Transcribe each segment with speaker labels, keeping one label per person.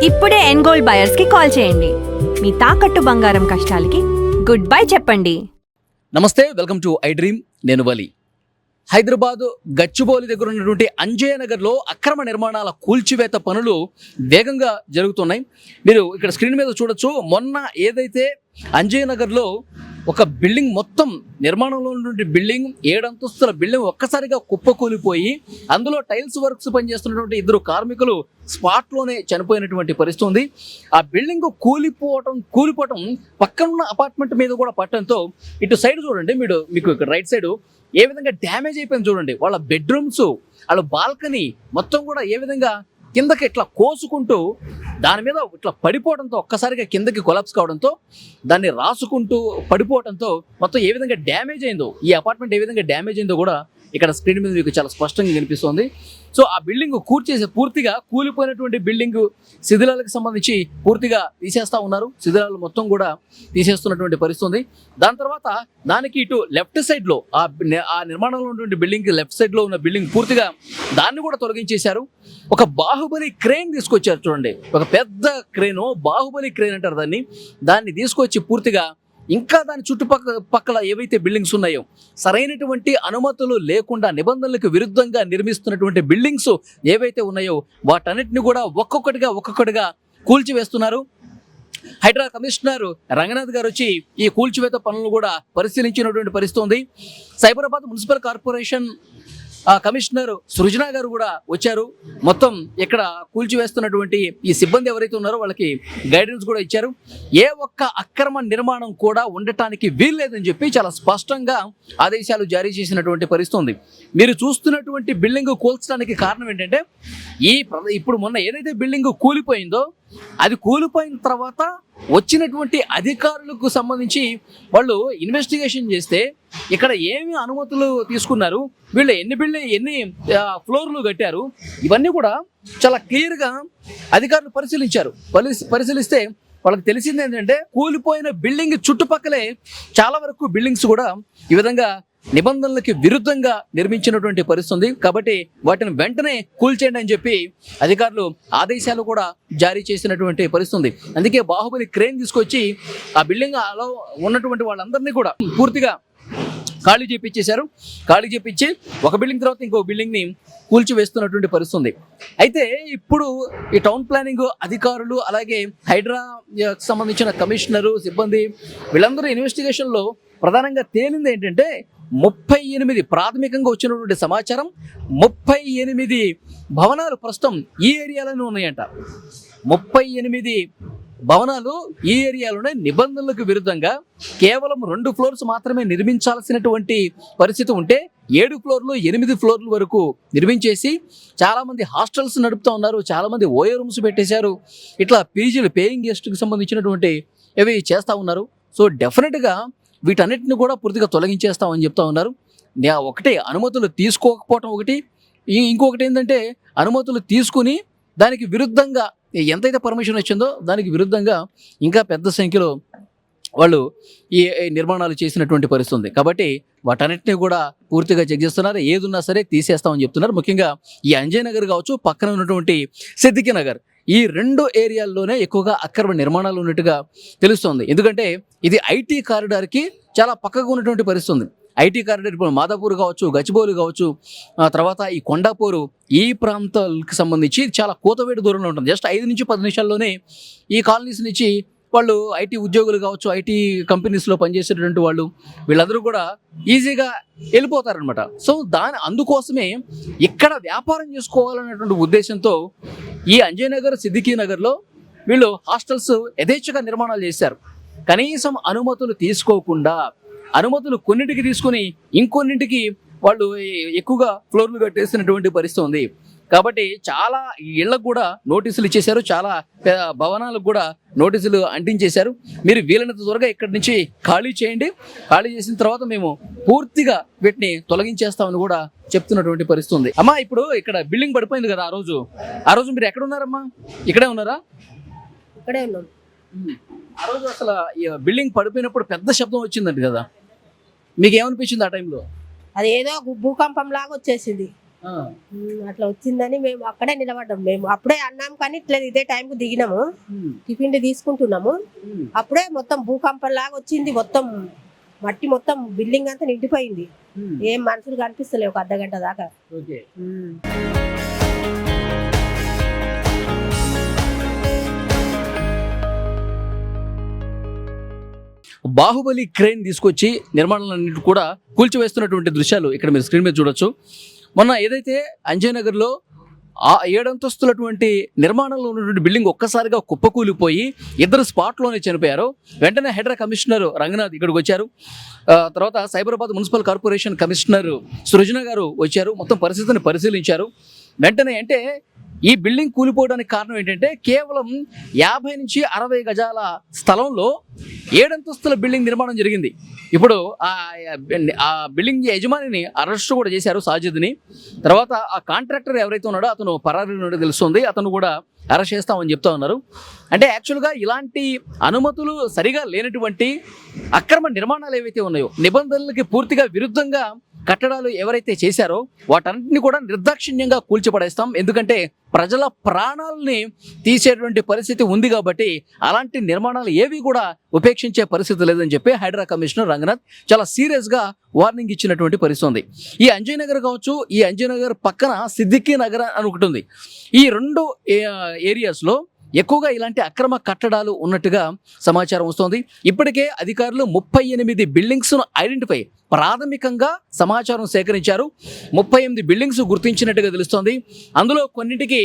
Speaker 1: ఇప్పుడే ఎన్గోల్డ్ బయర్స్ కి కాల్ చేయండి. మీ తాకట్టు బంగారం కష్టాలకి గుడ్ బై చెప్పండి.
Speaker 2: నమస్తే, వెల్కమ్ టు ఐ డ్రీమ్. నేను వలి. హైదరాబాద్ గచ్చిబౌలి దగ్గర ఉన్నటువంటి అంజయ్య నగర్లో అక్రమ నిర్మాణాల కూల్చివేత పనులు వేగంగా జరుగుతున్నాయి. మీరు ఇక్కడ స్క్రీన్ మీద చూడొచ్చు. మొన్న ఏదైతే అంజయ్య నగర్లో ఒక బిల్డింగ్ మొత్తం నిర్మాణంలో ఉన్నటువంటి బిల్డింగ్ 7 అంతస్తుల బిల్డింగ్ ఒక్కసారిగా కుప్పకూలిపోయి అందులో టైల్స్ వర్క్స్ పనిచేస్తున్నటువంటి 2 కార్మికులు స్పాట్లోనే చనిపోయినటువంటి పరిస్థితి ఉంది. ఆ బిల్డింగ్ కూలిపోవటం పక్కనున్న అపార్ట్మెంట్ మీద కూడా పట్టడంతో ఇటు సైడ్ చూడండి, మీకు ఇక్కడ రైట్ సైడ్ ఏ విధంగా డ్యామేజ్ అయిపోయింది చూడండి. వాళ్ళ బెడ్రూమ్స్, వాళ్ళ బాల్కనీ మొత్తం కూడా ఏ విధంగా కిందకి ఇట్లా కోసుకుంటూ దాని మీద ఇట్లా పడిపోవడంతో ఒక్కసారిగా కిందకి కొలాప్స్ కావడంతో దాన్ని రాసుకుంటూ పడిపోవడంతో మొత్తం ఏ విధంగా డ్యామేజ్ అయిందో, ఈ అపార్ట్మెంట్ ఏ విధంగా డ్యామేజ్ అయిందో కూడా ఇక్కడ స్క్రీన్ మీద మీకు చాలా స్పష్టంగా కనిపిస్తుంది. సో ఆ బిల్డింగ్ పూర్తిగా కూలిపోయినటువంటి బిల్డింగ్ శిథిలాలకు సంబంధించి పూర్తిగా తీసేస్తా ఉన్నారు. శిథిలాలు మొత్తం కూడా తీసేస్తున్నటువంటి పరిస్థితి ఉంది. దాని తర్వాత దానికి ఇటు లెఫ్ట్ సైడ్లో ఆ నిర్మాణంలో ఉన్నటువంటి బిల్డింగ్ లెఫ్ట్ సైడ్లో ఉన్న బిల్డింగ్ పూర్తిగా దాన్ని కూడా తొలగించేశారు. ఒక బాహుబలి క్రేన్ తీసుకొచ్చారు చూడండి, ఒక పెద్ద క్రేను, బాహుబలి క్రేన్ అంటారు దాన్ని తీసుకొచ్చి పూర్తిగా ఇంకా దాని చుట్టుపక్కల ఏవైతే బిల్డింగ్స్ ఉన్నాయో సరైనటువంటి అనుమతులు లేకుండా నిబంధనలకు విరుద్ధంగా నిర్మిస్తున్నటువంటి బిల్డింగ్స్ ఏవైతే ఉన్నాయో వాటన్నిటిని కూడా ఒక్కొక్కటిగా కూల్చివేస్తున్నారు. హైడ్రా కమిషనర్ రంగనాథ్ గారు వచ్చి ఈ కూల్చివేత పనులను కూడా పరిశీలించినటువంటి పరిస్థితి ఉంది. సైబరాబాద్ మున్సిపల్ కార్పొరేషన్ కమిషనర్ సృజన గారు కూడా వచ్చారు. మొత్తం ఇక్కడ కూల్చివేస్తున్నటువంటి ఈ సిబ్బంది ఎవరైతే ఉన్నారో వాళ్ళకి గైడెన్స్ కూడా ఇచ్చారు. ఏ ఒక్క అక్రమ నిర్మాణం కూడా ఉండటానికి వీల్లేదని చెప్పి చాలా స్పష్టంగా ఆదేశాలు జారీ చేసినటువంటి పరిస్థితి ఉంది. మీరు చూస్తున్నటువంటి బిల్డింగ్ కూల్చడానికి కారణం ఏంటంటే ఇప్పుడు మొన్న ఏదైతే బిల్డింగ్ కూలిపోయిందో అది కూలిపోయిన తర్వాత వచ్చినటువంటి అధికారులకు సంబంధించి వాళ్ళు ఇన్వెస్టిగేషన్ చేస్తే ఇక్కడ ఏమి అనుమతులు తీసుకున్నారు, వీళ్ళు ఎన్ని ఫ్లోర్లు కట్టారు, ఇవన్నీ కూడా చాలా క్లియర్గా అధికారులు పరిశీలిస్తే వాళ్ళకి తెలిసింది ఏంటంటే కూలిపోయిన బిల్డింగ్ చుట్టుపక్కలే చాలా వరకు బిల్డింగ్స్ కూడా ఈ విధంగా నిబంధనలకి విరుద్ధంగా నిర్మించినటువంటి పరిస్థితి ఉంది. కాబట్టి వాటిని వెంటనే కూల్చేయండి అని చెప్పి అధికారులు ఆదేశాలు కూడా జారీ చేసినటువంటి పరిస్థితి ఉంది. అందుకే బాహుబలి క్రేన్ తీసుకొచ్చి ఆ బిల్డింగ్ అలా ఉన్నటువంటి వాళ్ళందరినీ కూడా పూర్తిగా ఖాళీ చేపించి ఒక బిల్డింగ్ తర్వాత ఇంకో బిల్డింగ్ని కూల్చివేస్తున్నటువంటి పరిస్థితి ఉంది. అయితే ఇప్పుడు ఈ టౌన్ ప్లానింగ్ అధికారులు అలాగే హైడ్రా సంబంధించిన కమిషనరు సిబ్బంది వీళ్ళందరూ ఇన్వెస్టిగేషన్లో ప్రధానంగా తేలింది ఏంటంటే 38 ప్రాథమికంగా వచ్చినటువంటి సమాచారం 38 భవనాలు ప్రస్తుతం ఈ ఏరియాలోనే ఉన్నాయంట. 38 భవనాలు ఈ ఏరియాలోనే నిబంధనలకు విరుద్ధంగా కేవలం 2 ఫ్లోర్స్ మాత్రమే నిర్మించాల్సినటువంటి పరిస్థితి ఉంటే 7 ఫ్లోర్లు 8 ఫ్లోర్ల వరకు నిర్మించేసి చాలామంది హాస్టల్స్ నడుపుతూ ఉన్నారు, చాలామంది ఓయో రూమ్స్ పెట్టేశారు. ఇట్లా పీజీలు పేయింగ్ గెస్ట్కి సంబంధించినటువంటి ఇవి చేస్తూ ఉన్నారు. సో డెఫినెట్గా వీటన్నిటిని కూడా పూర్తిగా తొలగించేస్తామని చెప్తా ఉన్నారు. ఒకటి అనుమతులు తీసుకోకపోవటం ఒకటి, ఇంకొకటి ఏంటంటే అనుమతులు తీసుకుని దానికి విరుద్ధంగా ఎంతైతే పర్మిషన్ వచ్చిందో దానికి విరుద్ధంగా ఇంకా పెద్ద సంఖ్యలో వాళ్ళు ఈ నిర్మాణాలు చేసినటువంటి పరిస్థితి ఉంది. కాబట్టి వాటన్నిటిని కూడా పూర్తిగా చెక్ చేస్తున్నారు. ఏదున్నా సరే తీసేస్తామని చెప్తున్నారు. ముఖ్యంగా ఈ అంజయ్ నగర్ కావచ్చు, పక్కన ఉన్నటువంటి సిద్దికి నగర్, ఈ 2 ఏరియాల్లోనే ఎక్కువగా అక్రమ నిర్మాణాలు ఉన్నట్టుగా తెలుస్తోంది. ఎందుకంటే ఇది ఐటీ కారిడార్కి చాలా పక్కగా ఉన్నటువంటి పరిస్థితి ఉంది. ఐటీ కారిడార్ ఇప్పుడు మాదాపూర్ కావచ్చు, గచ్చిబౌలి కావచ్చు, తర్వాత ఈ కొండాపూరు, ఈ ప్రాంతాలకు సంబంధించి చాలా కూతవేటు దూరంలో ఉంటుంది. జస్ట్ 5 నుంచి 10 నిమిషాల్లోనే ఈ కాలనీస్ నుంచి వాళ్ళు ఐటీ ఉద్యోగులు కావచ్చు, ఐటీ కంపెనీస్లో పనిచేసేటటువంటి వాళ్ళు వీళ్ళందరూ కూడా ఈజీగా వెళ్ళిపోతారనమాట. సో అందుకోసమే ఇక్కడ వ్యాపారం చేసుకోవాలనేటువంటి ఉద్దేశంతో ఈ అంజయ్ నగర్, సిద్దికి నగర్లో వీళ్ళు హాస్టల్స్ యథేచ్ఛగా నిర్మాణాలు చేశారు. కనీసం అనుమతులు తీసుకోకుండా అనుమతులు కొన్నింటికి తీసుకుని ఇంకొన్నింటికి వాళ్ళు ఎక్కువగా ఫ్లోర్లు కట్టేసినటువంటి పరిస్థితి ఉంది. కాబట్టి చాలా ఇళ్లకు కూడా నోటీసులు ఇచ్చేశారు, చాలా భవనాలకు కూడా నోటీసులు అంటించేశారు. మీరు వీలైనంత త్వరగా ఇక్కడి నుంచి ఖాళీ చేయండి, ఖాళీ చేసిన తర్వాత మేము పూర్తిగా వీటిని తొలగించేస్తామని కూడా చెప్తున్నటువంటి పరిస్థితి ఉంది. అమ్మా, ఇప్పుడు ఇక్కడ బిల్డింగ్ పడిపోయింది కదా, ఆ రోజు మీరు ఎక్కడ ఉన్నారమ్మా? ఇక్కడే ఉన్నారా?
Speaker 3: ఇక్కడే ఉన్నాం.
Speaker 2: ఆ రోజు అసలు బిల్డింగ్ పడిపోయినప్పుడు పెద్ద శబ్దం వచ్చిందంట కదా, మీకు ఏమనిపించింది ఆ టైంలో?
Speaker 3: అది ఏదో భూకంపం లాగా వచ్చేసింది. అట్లా వచ్చిందని మేము అక్కడే నిలబడ్డాం. మేము అప్పుడే అన్నాం కానీ ఇట్లా ఇదే టైంకు దిగినాము, టిఫిన్ తీసుకుంటున్నాము. అప్పుడే మొత్తం భూకంపం లాగా వచ్చింది. మొత్తం మట్టి మొత్తం బిల్డింగ్ అంతా నిండిపోయింది. ఏం మనుషులు కనిపిస్తలేవు ఒక అర్ధగంట దాకా.
Speaker 2: బాహుబలి క్రేన్ తీసుకొచ్చి నిర్మాణాలన్నింటి కూడా కూల్చివేస్తున్నటువంటి దృశ్యాలు ఇక్కడ మీరు స్క్రీన్ మీద చూడొచ్చు. మొన్న ఏదైతే అంజయ్యనగర్లో ఆ 7 అంతస్తులటువంటి నిర్మాణంలో ఉన్నటువంటి బిల్డింగ్ ఒక్కసారిగా కుప్పకూలిపోయి 2 స్పాట్లోనే చనిపోయారు. వెంటనే హైడ్రా కమిషనర్ రంగనాథ్ ఇక్కడికి వచ్చారు. తర్వాత సైబరాబాద్ మున్సిపల్ కార్పొరేషన్ కమిషనర్ సృజన గారు వచ్చారు. మొత్తం పరిస్థితిని పరిశీలించారు. వెంటనే అంటే ఈ బిల్డింగ్ కూలిపోవడానికి కారణం ఏంటంటే కేవలం 50 నుంచి 60 గజాల స్థలంలో 7 అంతస్తుల బిల్డింగ్ నిర్మాణం జరిగింది. ఇప్పుడు ఆ బిల్డింగ్ యజమానిని అరెస్ట్ కూడా చేశారు, సాజిద్ని. తర్వాత ఆ కాంట్రాక్టర్ ఎవరైతే ఉన్నాడో అతను పరారీ ఉన్నాడో తెలుస్తుంది, అతను కూడా అరెస్ట్ చేస్తామని చెప్తా ఉన్నారు. అంటే యాక్చువల్గా ఇలాంటి అనుమతులు సరిగా లేనటువంటి అక్రమ నిర్మాణాలు ఏవైతే ఉన్నాయో, నిబంధనలకి పూర్తిగా విరుద్ధంగా కట్టడాలు ఎవరైతే చేశారో వాటన్నిటిని కూడా నిర్దాక్షిణ్యంగా కూల్చిపడేస్తాం. ఎందుకంటే ప్రజల ప్రాణాలని తీసేటువంటి పరిస్థితి ఉంది కాబట్టి అలాంటి నిర్మాణాలు ఏవి కూడా ఉపేక్షించే పరిస్థితి లేదని చెప్పి హైడ్రా కమిషనర్ రంగనాథ్ చాలా సీరియస్గా వార్నింగ్ ఇచ్చినటువంటి పరిస్థితి ఉంది. ఈ అంజయ్యనగర్ కావచ్చు, ఈ అంజయ్యనగర్ పక్కన సిద్దికీ నగర్ అని ఒకటి ఉంది. ఈ 2 ఏరియాస్లో ఎక్కువగా ఇలాంటి అక్రమ కట్టడాలు ఉన్నట్టుగా సమాచారం వస్తోంది. ఇప్పటికే అధికారులు 38 బిల్డింగ్స్ను ఐడెంటిఫై ప్రాథమికంగా సమాచారం సేకరించారు. 38 బిల్డింగ్స్ గుర్తించినట్టుగా తెలుస్తోంది. అందులో కొన్నింటికి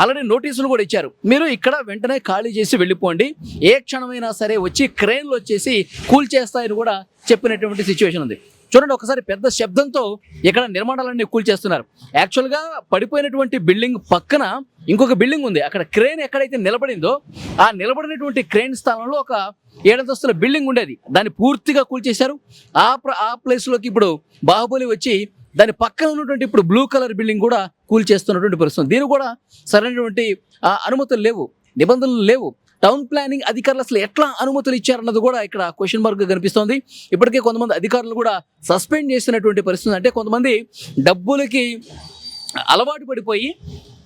Speaker 2: ఆల్రెడీ నోటీసులు కూడా ఇచ్చారు. మీరు ఇక్కడ వెంటనే ఖాళీ చేసి వెళ్ళిపోండి, ఏ క్షణమైనా సరే వచ్చి క్రేన్లు వచ్చేసి కూల్చేస్తాయని కూడా చెప్పినటువంటి సిచ్యువేషన్ ఉంది. చూడండి, ఒకసారి పెద్ద శబ్దంతో ఇక్కడ నిర్మాణాలన్నీ కూల్చేస్తున్నారు. యాక్చువల్గా పడిపోయినటువంటి బిల్డింగ్ పక్కన ఇంకొక బిల్డింగ్ ఉంది. అక్కడ క్రేన్ ఎక్కడైతే నిలబడిందో ఆ నిలబడినటువంటి క్రేన్ స్థానంలో ఒక 7 అంతస్తుల బిల్డింగ్ ఉండేది, దాన్ని పూర్తిగా కూల్చేశారు. ఆ ప్లేస్లోకి ఇప్పుడు బాహుబలి వచ్చి దాని పక్కన ఉన్నటువంటి ఇప్పుడు బ్లూ కలర్ బిల్డింగ్ కూడా కూల్చేస్తున్నటువంటి పరిస్థితి. దీనికి కూడా సరైనటువంటి అనుమతులు లేవు, నిబంధనలు లేవు. టౌన్ ప్లానింగ్ అధికారులు అసలు ఎట్లా అనుమతులు ఇచ్చారన్నది కూడా ఇక్కడ క్వశ్చన్ మార్క్ కనిపిస్తోంది. ఇప్పటికే కొంతమంది అధికారులు కూడా సస్పెండ్ చేసినటువంటి పరిస్థితి. అంటే కొంతమంది డబ్బులకి అలవాటు పడిపోయి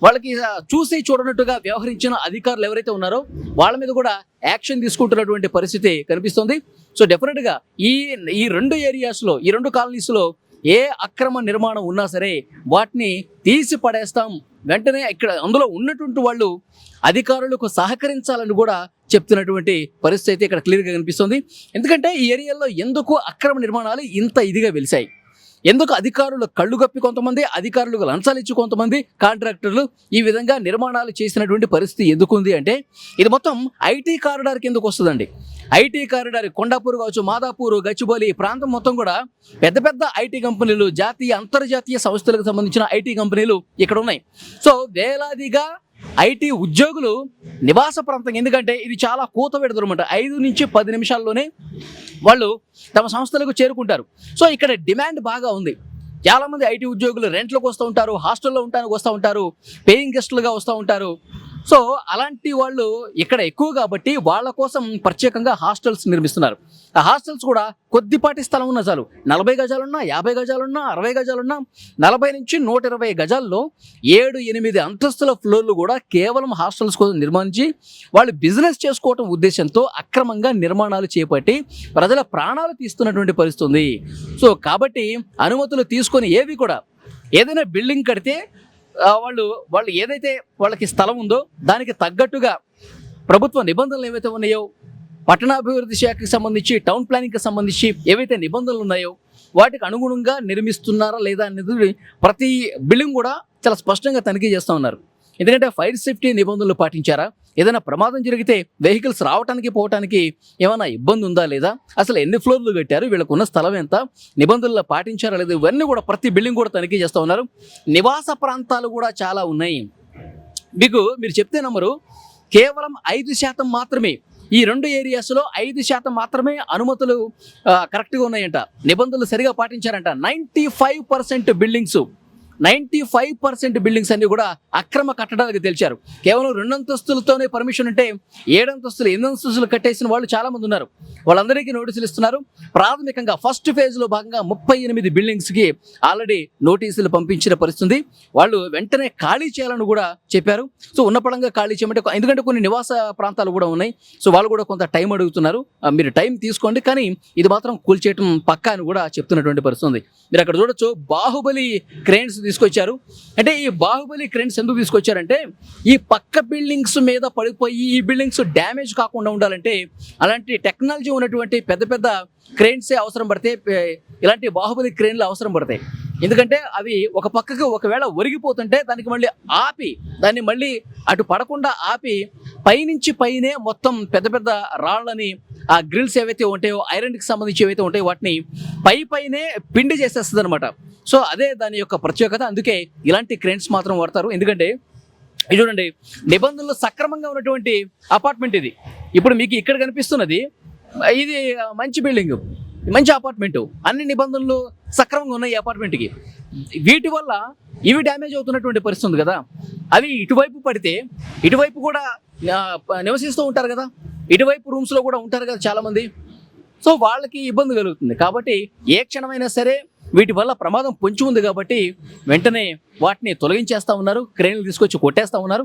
Speaker 2: వాళ్ళకి చూసి చూడనట్టుగా వ్యవహరించిన అధికారులు ఎవరైతే ఉన్నారో వాళ్ళ మీద కూడా యాక్షన్ తీసుకుంటున్నటువంటి పరిస్థితి కనిపిస్తుంది. సో డెఫినెట్గా ఈ 2 ఏరియాస్లో, ఈ 2 కాలనీస్లో ఏ అక్రమ నిర్మాణం ఉన్నా సరే వాటిని తీసి పడేస్తాం. వెంటనే ఇక్కడ అందులో ఉన్నటువంటి వాళ్ళు అధికారులకు సహకరించాలని కూడా చెప్తున్నటువంటి పరిస్థితి ఇక్కడ క్లియర్గా కనిపిస్తుంది. ఎందుకంటే ఈ ఏరియాలో ఎందుకు అక్రమ నిర్మాణాలు ఇంత ఇదిగా వెలిశాయి, ఎందుకు అధికారులు కళ్ళు కప్పి కొంతమంది, అధికారులకు లంచాలు ఇచ్చి కొంతమంది కాంట్రాక్టర్లు ఈ విధంగా నిర్మాణాలు చేసినటువంటి పరిస్థితి ఎందుకుంది అంటే ఇది మొత్తం ఐటీ కారిడార్ కిందకు వస్తుందండి. ఐటీ కారిడార్ కొండాపూర్ కావచ్చు, మాదాపూర్, గచ్చిబౌలి ప్రాంతం మొత్తం కూడా పెద్ద పెద్ద ఐటీ కంపెనీలు, జాతీయ అంతర్జాతీయ సంస్థలకు సంబంధించిన ఐటీ కంపెనీలు ఇక్కడ ఉన్నాయి. సో వేలాదిగా ఐటీ ఉద్యోగులు నివాస ప్రాంతం, ఎందుకంటే ఇది చాలా కూతబెడతారు అనమాట. 5 నుంచి 10 నిమిషాల్లోనే వాళ్ళు తమ సంస్థలకు చేరుకుంటారు. సో ఇక్కడ డిమాండ్ బాగా ఉంది. చాలామంది ఐటీ ఉద్యోగులు రెంట్లకు వస్తూ ఉంటారు, హాస్టల్లో ఉండడానికి వస్తూ ఉంటారు, పేయింగ్ గెస్టులుగా వస్తూ ఉంటారు. సో అలాంటి వాళ్ళు ఇక్కడ ఎక్కువ కాబట్టి వాళ్ళ కోసం ప్రత్యేకంగా హాస్టల్స్ నిర్మిస్తున్నారు. ఆ హాస్టల్స్ కూడా కొద్దిపాటి స్థలం ఉన్న చాలు, 40 గజాలున్నా, 50 గజాలున్నా, 60 గజాలున్నా, 40 నుంచి 120 గజాల్లో 7-8 అంతస్తుల ఫ్లోర్లు కూడా కేవలం హాస్టల్స్ కోసం నిర్మించి వాళ్ళు బిజినెస్ చేసుకోవటం ఉద్దేశంతో అక్రమంగా నిర్మాణాలు చేపట్టి ప్రజల ప్రాణాలు తీస్తున్నటువంటి పరిస్థితి ఉంది. సో కాబట్టి అనుమతులు తీసుకొని ఏవి కూడా ఏదైనా బిల్డింగ్ కడితే వాళ్ళు ఏదైతే వాళ్ళకి స్థలం ఉందో దానికి తగ్గట్టుగా ప్రభుత్వ నిబంధనలు ఏవైతే ఉన్నాయో, పట్టణాభివృద్ధి శాఖకి సంబంధించి, టౌన్ ప్లానింగ్కి సంబంధించి ఏవైతే నిబంధనలు ఉన్నాయో వాటికి అనుగుణంగా నిర్మిస్తున్నారా లేదా అనేది ప్రతి బిల్డింగ్ కూడా చాలా స్పష్టంగా తనిఖీ చేస్తూ ఉన్నారు. ఎందుకంటే ఫైర్ సేఫ్టీ నిబంధనలు పాటించారా, ఏదైనా ప్రమాదం జరిగితే వెహికల్స్ రావడానికి పోవటానికి ఏమైనా ఇబ్బంది ఉందా లేదా, అసలు ఎన్ని ఫ్లోర్లు కట్టారు, వీళ్ళకున్న స్థలం ఎంత, నిబంధనలు పాటించారా లేదా, ఇవన్నీ కూడా ప్రతి బిల్డింగ్ కూడా తనిఖీ చేస్తూ ఉన్నారు. నివాస ప్రాంతాలు కూడా చాలా ఉన్నాయి. మీరు చెప్తే నమ్మరు, కేవలం 5% మాత్రమే ఈ 2 ఏరియాస్లో 5% మాత్రమే అనుమతులు కరెక్ట్గా ఉన్నాయంట, నిబంధనలు సరిగా పాటించారంట. 95% బిల్డింగ్స్ 95% బిల్డింగ్స్ అన్ని కూడా అక్రమ కట్టడాలకు తెలిచారు. కేవలం 2 అంతస్తులతోనే పర్మిషన్ ఉంటే 7 అంతస్తులు 8 అంతస్తులు కట్టేసిన వాళ్ళు చాలా మంది ఉన్నారు. వాళ్ళందరికీ నోటీసులు ఇస్తున్నారు. ప్రాథమికంగా ఫస్ట్ ఫేజ్ లో భాగంగా 38 బిల్డింగ్స్ కి ఆల్రెడీ నోటీసులు పంపించిన పరిస్థితి. వాళ్ళు వెంటనే ఖాళీ చేయాలని కూడా చెప్పారు. సో ఉన్నపడంగా ఖాళీ చేయమంటే, ఎందుకంటే కొన్ని నివాస ప్రాంతాలు కూడా ఉన్నాయి. సో వాళ్ళు కూడా కొంత టైం అడుగుతున్నారు. మీరు టైం తీసుకోండి, కానీ ఇది మాత్రం కూల్చేయటం పక్కా అని కూడా చెప్తున్నటువంటి పరిస్థితి ఉంది. మీరు అక్కడ చూడొచ్చు, బాహుబలి క్రేన్స్ తీసుకొచ్చారు. అంటే ఈ బాహుబలి క్రేన్స్ ఎందుకు తీసుకొచ్చారంటే, ఈ పక్క బిల్డింగ్స్ మీద పడిపోయి ఈ బిల్డింగ్స్ డ్యామేజ్ కాకుండా ఉండాలంటే అలాంటి టెక్నాలజీ ఉన్నటువంటి పెద్ద పెద్ద క్రేన్సే అవసరం పడతాయి. ఇలాంటి బాహుబలి క్రేన్లు అవసరం పడతాయి. ఎందుకంటే అవి ఒక పక్కకు ఒకవేళ ఒరిగిపోతుంటే దానికి మళ్ళీ ఆపి, దాన్ని మళ్ళీ అటు పడకుండా ఆపి పైనుంచి పైనే మొత్తం పెద్ద పెద్ద రాళ్ళని, ఆ గ్రిల్స్ ఏవైతే ఉంటాయో, ఐరన్కి సంబంధించి ఏవైతే ఉంటాయో వాటిని పైనే పిండి చేసేస్తుంది అనమాట. సో అదే దాని యొక్క ప్రత్యేకత. అందుకే ఇలాంటి క్రేన్స్ మాత్రం వాడతారు. ఎందుకంటే ఇది చూడండి, నిబంధనలు సక్రమంగా ఉన్నటువంటి అపార్ట్మెంట్ ఇది. ఇప్పుడు మీకు ఇక్కడ కనిపిస్తున్నది, ఇది మంచి బిల్డింగ్, మంచి అపార్ట్మెంటు, అన్ని నిబంధనలు సక్రమంగా ఉన్నాయి ఈ అపార్ట్మెంట్కి. వీటి వల్ల ఇవి డ్యామేజ్ అవుతున్నటువంటి పరిస్థితి ఉంది కదా. అవి ఇటువైపు పడితే ఇటువైపు కూడా నివసిస్తూ ఉంటారు కదా, ఇటువైపు రూమ్స్లో కూడా ఉంటారు కదా చాలామంది. సో వాళ్ళకి ఇబ్బంది కలుగుతుంది. కాబట్టి ఏ క్షణమైనా సరే వీటి వల్ల ప్రమాదం పొంచి ఉంది కాబట్టి వెంటనే వాటిని తొలగించేస్తూ ఉన్నారు. క్రేన్లు తీసుకొచ్చి కొట్టేస్తూ ఉన్నారు.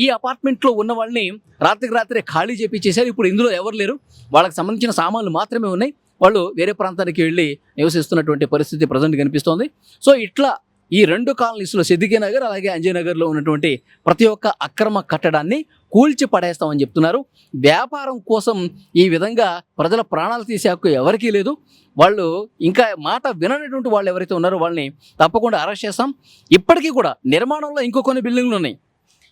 Speaker 2: ఈ అపార్ట్మెంట్లో ఉన్న వాళ్ళని రాత్రికి రాత్రే ఖాళీ చేపించేశారు. ఇప్పుడు ఇందులో ఎవరు లేరు, వాళ్ళకి సంబంధించిన సామాన్లు మాత్రమే ఉన్నాయి. వాళ్ళు వేరే ప్రాంతానికి వెళ్ళి నివసిస్తున్నటువంటి పరిస్థితి ప్రజెంట్ కనిపిస్తోంది. సో ఇట్లా ఈ 2 కాలనీస్లో, సిద్దికి నగర్ అలాగే అంజయ్ నగర్లో ఉన్నటువంటి ప్రతి ఒక్క అక్రమ కట్టడాన్ని కూల్చి పడేస్తామని చెప్తున్నారు. వ్యాపారం కోసం ఈ విధంగా ప్రజల ప్రాణాలు తీసే హక్కు ఎవరికీ లేదు. వాళ్ళు ఇంకా మాట విననటువంటి వాళ్ళు ఎవరైతే ఉన్నారో వాళ్ళని తప్పకుండా అరెస్ట్ చేస్తాం. ఇప్పటికీ కూడా నిర్మాణంలో ఇంకో కొన్ని బిల్డింగ్లు ఉన్నాయి.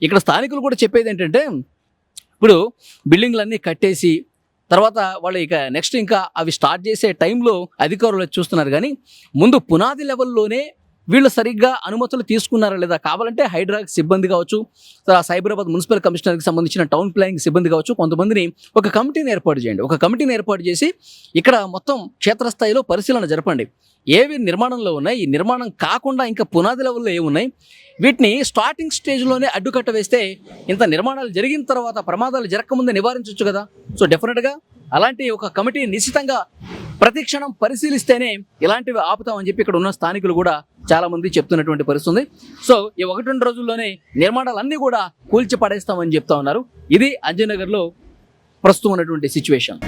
Speaker 2: ఇక్కడ స్థానికులు కూడా చెప్పేది ఏంటంటే, ఇప్పుడు బిల్డింగ్లన్నీ కట్టేసి తర్వాత వాళ్ళు ఇక నెక్స్ట్ ఇంకా అవి స్టార్ట్ చేసే టైంలో అధికారులు చూస్తున్నారు, కానీ ముందు పునాది లెవెల్లోనే వీళ్ళు సరిగ్గా అనుమతులు తీసుకున్నారా లేదా, కావాలంటే హైడ్రాక్ సిబ్బంది కావచ్చు, సైబరాబాద్ మున్సిపల్ కమిషనర్కి సంబంధించిన టౌన్ ప్లానింగ్ సిబ్బంది కావచ్చు, కొంతమందిని ఒక కమిటీని ఏర్పాటు చేయండి. ఒక కమిటీని ఏర్పాటు చేసి ఇక్కడ మొత్తం క్షేత్రస్థాయిలో పరిశీలన జరపండి. ఏవి నిర్మాణంలో ఉన్నాయి, ఈ నిర్మాణం కాకుండా ఇంకా పునాది లెవెల్లో ఏమున్నాయి, వీటిని స్టార్టింగ్ స్టేజ్లోనే అడ్డుకట్ట వేస్తే ఇంత నిర్మాణాలు జరిగిన తర్వాత ప్రమాదాలు జరగకముందే నివారించవచ్చు కదా. సో డెఫినెట్గా అలాంటి ఒక కమిటీ నిశ్చితంగా ప్రతిక్షణం పరిశీలిస్తేనే ఇలాంటివి ఆపుతామని చెప్పి ఇక్కడ ఉన్న స్థానికులు కూడా చాలా మంది చెప్తున్నటువంటి పరిస్థితి ఉంది. సో ఈ 1-2 రోజుల్లోనే నిర్మాణాలన్నీ కూడా కూల్చి పడేస్తామని చెప్తా ఉన్నారు. ఇది అంజయ్ నగర్లో ప్రస్తుతం ఉన్నటువంటి సిచ్యువేషన్.